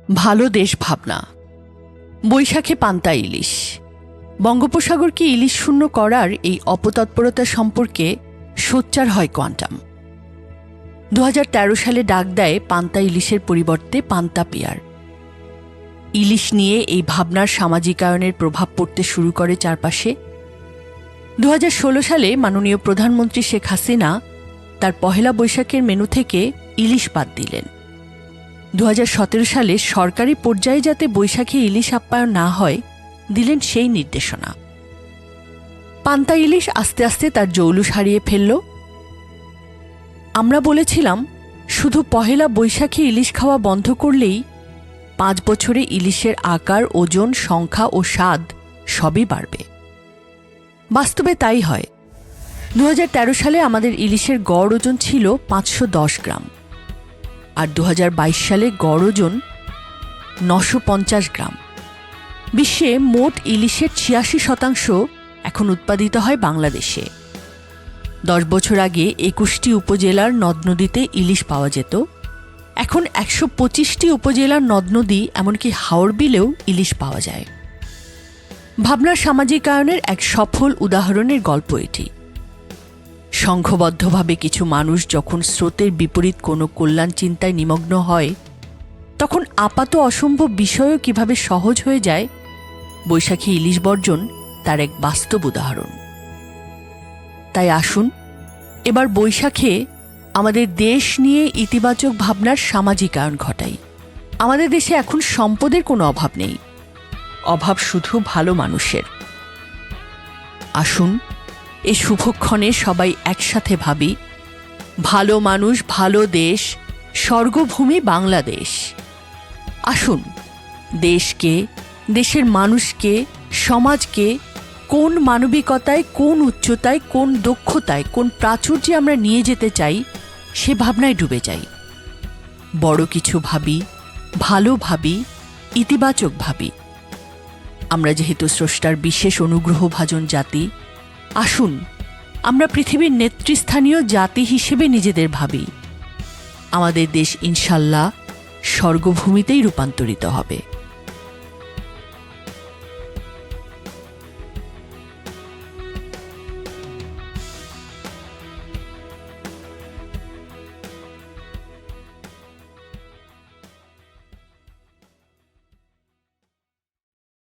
ভালো দেশ ভাবনা। বৈশাখে পান্তা ইলিশ। বঙ্গোপসাগরকে ইলিশ শূন্য করার এই অপতৎপরতা সম্পর্কে সোচ্চার হয় কোয়ান্টাম। 2013 সালে ডাক দেয় পান্তা ইলিশের পরিবর্তে পান্তা পিয়ার। ইলিশ নিয়ে এই ভাবনার সামাজিকায়নের প্রভাব পড়তে শুরু করে চারপাশে। 2016 সালে মাননীয় প্রধানমন্ত্রী শেখ হাসিনা তার পহেলা বৈশাখের মেনু থেকে ইলিশ বাদ দিলেন। 2017 সালে সরকারি পর্যায়ে যাতে বৈশাখী ইলিশ আপ্যায়ন না হয়, দিলেন সেই নির্দেশনা। পান্তা ইলিশ আস্তে আস্তে তার জৌলুস হারিয়ে ফেলল। আমরা বলেছিলাম শুধু পহেলা বৈশাখী ইলিশ খাওয়া বন্ধ করলেই 5 বছরে ইলিশের আকার, ওজন, সংখ্যা ও স্বাদ সবই বাড়বে। বাস্তবে তাই হয়। 2013 সালে আমাদের ইলিশের গড় ওজন ছিল 510 গ্রাম, আর 2022 সালে গড় ওজন 950 গ্রাম। বিশ্বে মোট ইলিশের 86% এখন উৎপাদিত হয় বাংলাদেশে। 10 বছর আগে 21টি উপজেলার নদ নদীতে ইলিশ পাওয়া যেত। এখন 125টি উপজেলার নদ নদী, এমনকি হাওর বিলেও ইলিশ পাওয়া যায়। ভাবনার সামাজিকায়নের এক সফল উদাহরণের গল্প এটি। সংঘবদ্ধভাবে কিছু মানুষ যখন স্রোতের বিপরীত কোনো কল্যাণ চিন্তায় নিমগ্ন হয়, তখন আপাত অসম্ভব বিষয়ও কিভাবে সহজ হয়ে যায়, বৈশাখী ইলিশ বর্জন তার এক বাস্তব উদাহরণ। তাই আসুন এবার বৈশাখে আমাদের দেশ নিয়ে ইতিবাচক ভাবনার সামাজিকায়ন ঘটাই। আমাদের দেশে এখন সম্পদের কোনো অভাব নেই, অভাব শুধু ভালো মানুষের। আসুন এ শুভক্ষণে সবাই একসাথে ভাবি, ভালো মানুষ, ভালো দেশ, স্বর্গভূমি বাংলাদেশ। আসুন দেশকে, দেশের মানুষকে, সমাজকে কোন মানবিকতায়, কোন উচ্চতায়, কোন দক্ষতায়, কোন প্রাচুর্যে আমরা নিয়ে যেতে চাই, সে ভাবনায় ডুবে যাই। বড় কিছু ভাবি, ভালো ভাবি, ইতিবাচক ভাবি। আমরা যেহেতু স্রষ্টার বিশেষ অনুগ্রহভাজন জাতি, আসুন আমরা পৃথিবীর নেতৃস্থানীয় জাতি হিসেবে নিজেদের ভাবি। আমাদের দেশ ইনশাল্লাহ স্বর্গভূমিতেই রূপান্তরিত হবে।